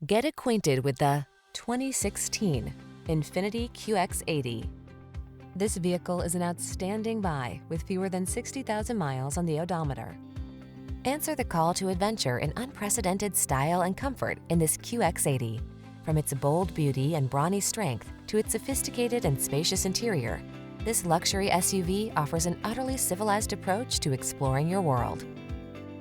Get acquainted with the 2016 INFINITI QX80. This vehicle is an outstanding buy with fewer than 60,000 miles on the odometer. Answer the call to adventure in unprecedented style and comfort in this QX80. From its bold beauty and brawny strength to its sophisticated and spacious interior, this luxury SUV offers an utterly civilized approach to exploring your world.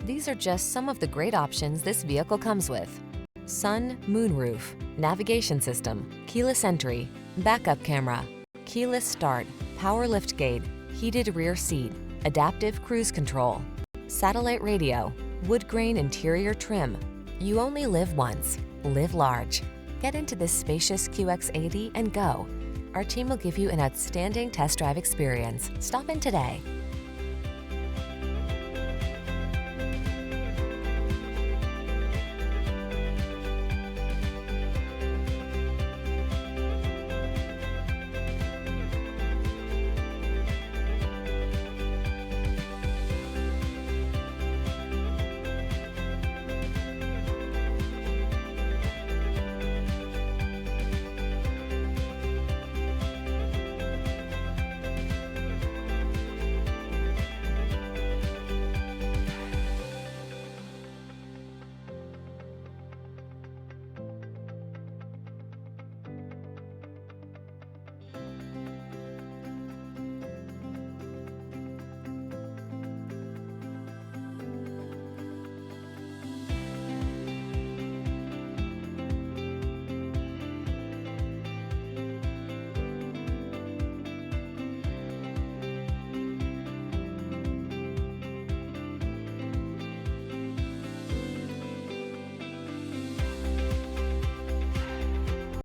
These are just some of the great options this vehicle comes with: sun, moonroof, navigation system, keyless entry, backup camera, keyless start, power liftgate, heated rear seat, adaptive cruise control, satellite radio, wood grain interior trim. You only live once. Live large. Get into this spacious QX80 and go. Our team will give you an outstanding test drive experience. Stop in today.